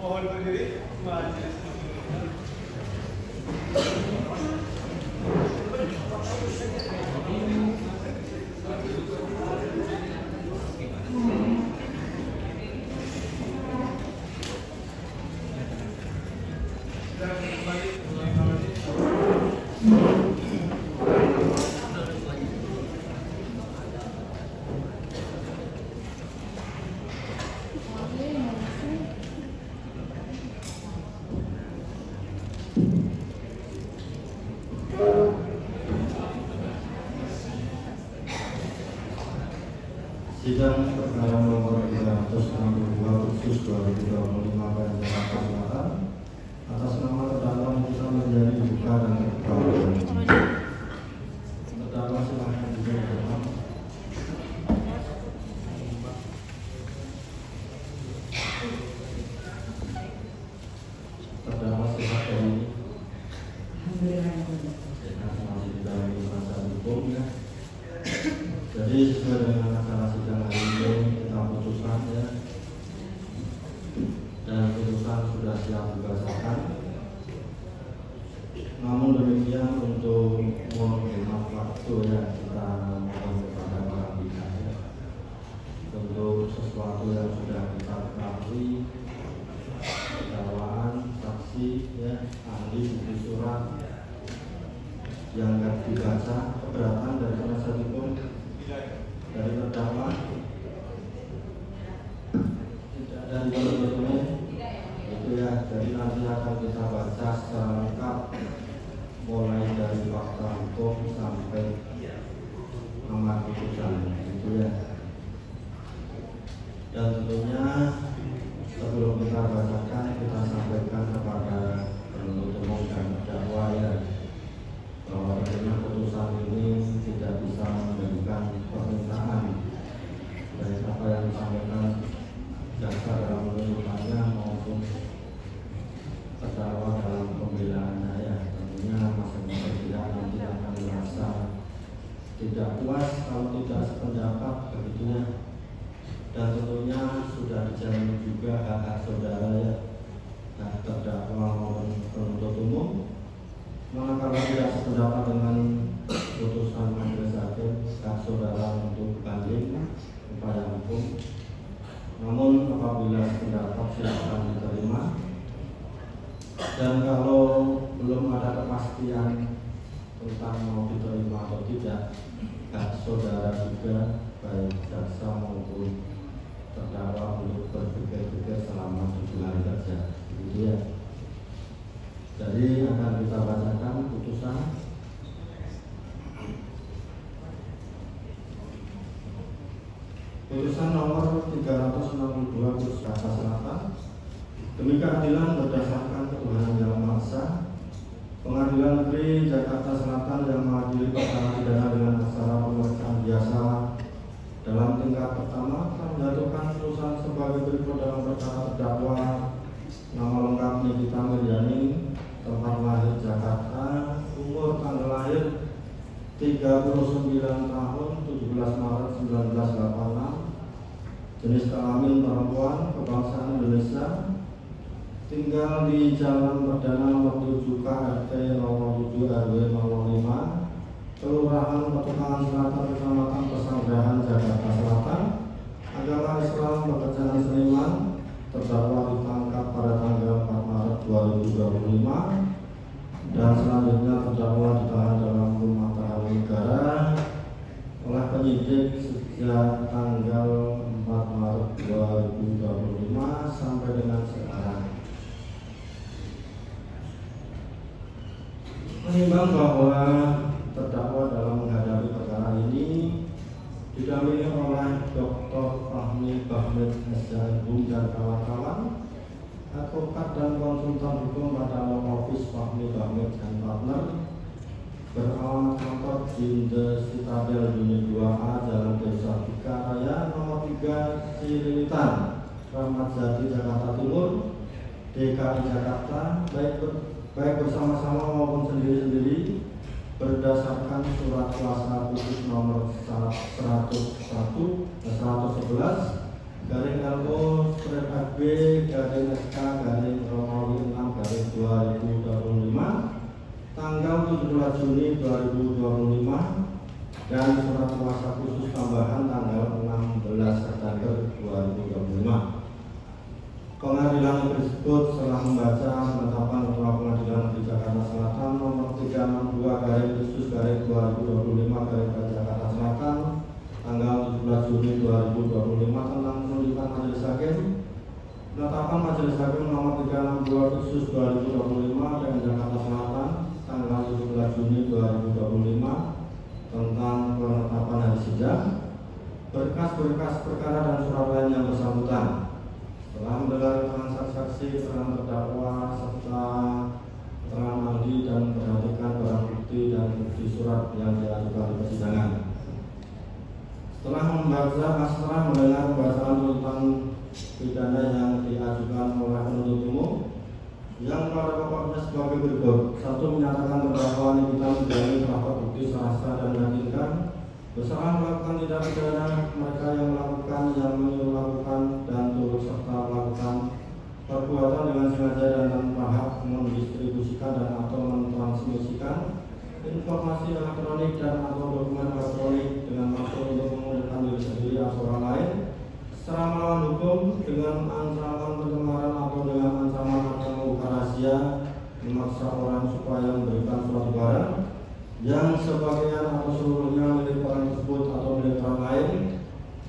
Mohon berdiri, majelis. Sidang perkara nomor 362 khusus 2025 Pn Jakarta Selatan atas nama terdakwa kita menjadi buka dan terbuka. Terdakwa silahkan juga datang. Terdakwa silahkan ini. Masih di dalam perasaan hukum ya. Jadi sesuai dengan acara sidang hari ini kita putuskan ya, dan putusan sudah siap dibacakan. Namun demikian untuk menghemat waktu ya, kita mohon kepada para pihak ya, untuk sesuatu yang sudah kita ketahui, dakwaan, saksi ya, ahli, bukti surat yang akan dibaca, keberatan dari penasihat hukum dari terdakwa tidak dari dokumen itu ya. Jadi nanti akan kita baca secara lengkap mulai dari fakta hukum sampai amar putusan itu ya. Dan tentunya sebelum kita bacakan, kita sampaikan kepada penuntut umum dan terdakwa ya, bahwa dengan putusan ini tidak bisa memberikan permintaan baik apa yang disampaikan jaksa dalam penuntutannya maupun terdakwa dalam pembelaannya ya. Tentunya masing-masing pihak nanti akan merasa tidak puas kalau tidak sependapat begitu ya. Dan tentunya sudah dijamin juga hak-hak saudara ya, hak terdakwa maupun penuntut umum. Maka kalau tidak sependapat dengan putusan majelis hakim, hak saudara untuk banding upaya hukum. Namun apabila sependapat silakan diterima. Dan kalau belum ada kepastian tentang mau diterima atau tidak, hak saudara juga baik jaksa maupun terdakwa untuk berpikir-pikir selama 7 hari kerja. Gitu ya. Jadi akan kita bacakan putusan. Putusan nomor 362 khusus Jakarta Selatan. Demi keadilan berdasarkan ketuhanan yang Maha Esa, Pengadilan Negeri Jakarta Selatan yang mengadili perkara pidana dengan acara pemeriksaan biasa dalam tingkat pertama telah menjatuhkan putusan sebagai berikut dalam perkara terdakwa nama lengkap Nikita Miryani, tempat lahir Jakarta, umur tanggal lahir 39 tahun 17 Maret 1986, jenis kelamin perempuan, kebangsaan Indonesia, tinggal di Jalan Perdana Nomor 7 KRT 07 RW 05, Kelurahan Petukangan Selatan, Kecamatan Pesanggerahan, Jakarta Selatan, agama Islam, pekerjaan seniman, terdakwa ditangkap pada tanggal 4 Maret 2025 dan selanjutnya terdakwa ditahan dalam rumah tahanan negara oleh penyidik sejak tanggal 4 Maret 2025 sampai dengan sekarang. Menimbang bahwa terdakwa dalam menghadapi perkara ini didampingi oleh Dr. Fahmi Bahmid SJMBUM dan kawan-kawan, advokat dan konsultan hukum pada law office Fahmi Bahmid dan partner, beralamat kantor di The Citadel Unit 2A Jalan Desa Bika Raya nomor 3 Cililitan, Kramat Jati, Jakarta Timur, DKI Jakarta, baik bersama-sama maupun sendiri-sendiri, berdasarkan surat kuasa khusus nomor 101/111/AB/SK/Romawi 6/2025 tanggal 17 Juni 2025 dan surat kuasa khusus tambahan tanggal 16 September 2025. Pengadilan tersebut setelah membaca penetapan Ketua Pengadilan Negeri Jakarta Selatan nomor 362/2025 Jakarta Selatan tanggal 17 Juni 2025 tentang penunjukan majelis hakim, penetapan majelis hakim nomor 362/2025 Jakarta Selatan tanggal 17 Juni 2025 tentang penetapan hari sidang, berkas-berkas perkara dan surat lain yang bersangkutan. Setelah mendengar keterangan saksi, keterangan terdakwa serta keterangan ahli dan memperhatikan barang bukti dan bukti surat yang diajukan di persidangan. Setelah mendengar pembahasan tuntutan pidana yang diajukan oleh penuntut umum yang pada pokoknya sebagai berikut: 1. Menyatakan terdakwa Nikita Mirzani telah terbukti sah dan meyakinkan bersalah melakukan tindak pidana mereka yang melakukan, yang menyuruh lakukan, dan turut serta melakukan perbuatan dengan sengaja dan tanpa hak mendistribusikan dan atau mentransmisikan informasi elektronik dan atau dokumen elektronik dengan maksud untuk memudahkan diri sendiri atau orang lain secara melawan hukum dengan ancaman pencemaran atau dengan ancaman akan membuka rahasia, memaksa orang supaya memberikan suatu barang yang sebagian atau seluruhnya milik orang tersebut atau milik orang lain,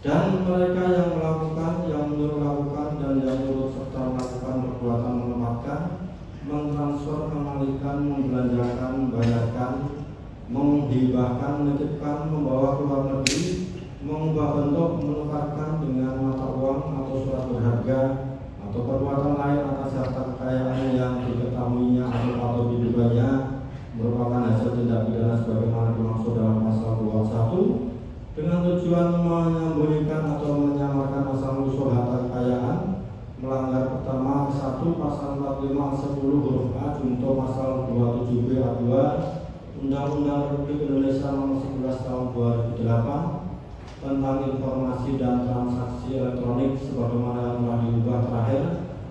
dan mereka yang melakukan, yang menyuruh lakukan, dan yang turut serta melakukan perbuatan menempatkan, mentransfer, mengalihkan, membelanjakan, membayarkan, menghibahkan, menitipkan, membawa ke luar negeri, mengubah bentuk, menukarkan dengan mata uang atau surat berharga atau perbuatan lain atas harta kekayaan yang diketahuinya atau diduganya merupakan hasil tindak pidana sebagaimana dimaksud dalam pasal 21 dengan tujuan menyembunyikan atau menyamarkan asal usul harta kekayaan, melanggar pertama 1 pasal 45 10 huruf A junto pasal 27B A2 Undang-Undang Republik Indonesia nomor 11 tahun 2008 tentang informasi dan transaksi elektronik sebagaimana yang telah diubah terakhir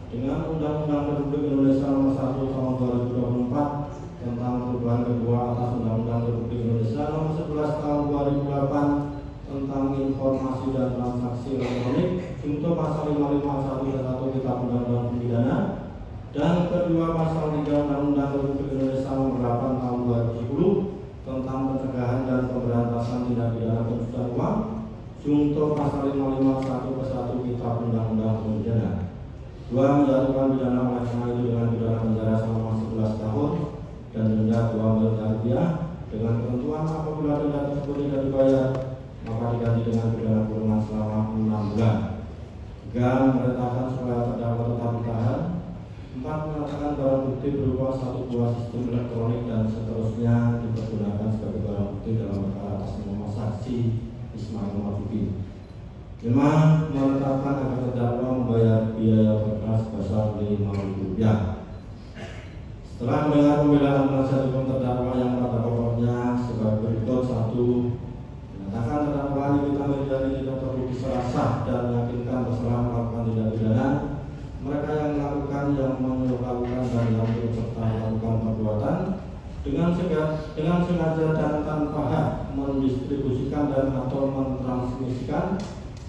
dengan Undang-Undang Republik Indonesia nomor 1 tahun 2024 tentang perubahan kedua atas Undang-Undang Republik Indonesia nomor 11 tahun 2008 tentang informasi dan transaksi elektronik junto pasal 551 Kitab Undang-Undang Pidana dan kedua pasal 3 Undang-Undang Republik Indonesia nomor 8 tahun 2010 tentang pencegahan dan pemberantasan tindak pidana pencucian uang junto pasal 551 Kitab Undang-Undang Pidana. 2. Menjatuhkan pidana oleh karena itu dengan pidana penjara selama 11 tahun dan denda 2 miliar rupiah dengan ketentuan apabila denda tersebut tidak dibayar maka diganti dengan pidana kurungan selama 6 bulan. 3. Memerintahkan supaya terdakwa tetap ditahan. 4. Menyatakan barang bukti berupa 1 buah sistem elektronik dan seterusnya dipergunakan sebagai barang bukti dalam perkara atas nama saksi Ismail Marzuki. 5. Menetapkan agar terdakwa membayar biaya berkas sebesar Rp5.000. Setelah mendengar pembelaan penasihat hukum terdakwa yang pada pokoknya sebagai berikut: 1. Menyatakan terdakwa Nikita Mirzani tidak terbukti secara sah dan meyakinkan bersalah melakukan tindak pidana mereka yang melakukan, yang menyuruh lakukan, dan yang turut serta melakukan perbuatan dengan sengaja dan tanpa hak mendistribusikan dan atau mentransmisikan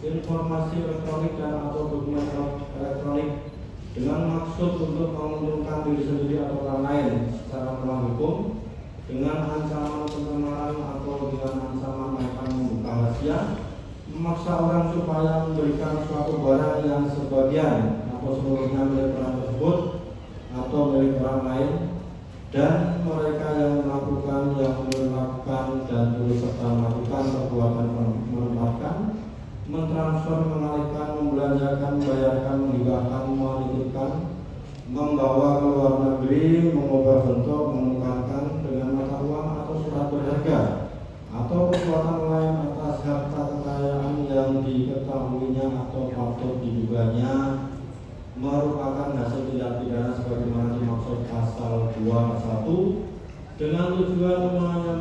informasi elektronik dan atau dokumen elektronik dengan maksud untuk menguntungkan diri sendiri atau orang lain secara melawan hukum dengan ancaman pencemaran atau dengan ancaman akan membuka rahasia, memaksa orang supaya memberikan suatu barang yang sebagian atau seluruhnya milik orang tersebut atau milik orang lain, dan mereka yang melakukan, yang melakukan, dan turut serta melakukan perbuatan menempatkan, mentransfer, mengalihkan, membelanjakan, membayarkan, menghibahkan, menitipkan, membawa ke luar negeri, mengubah bentuk,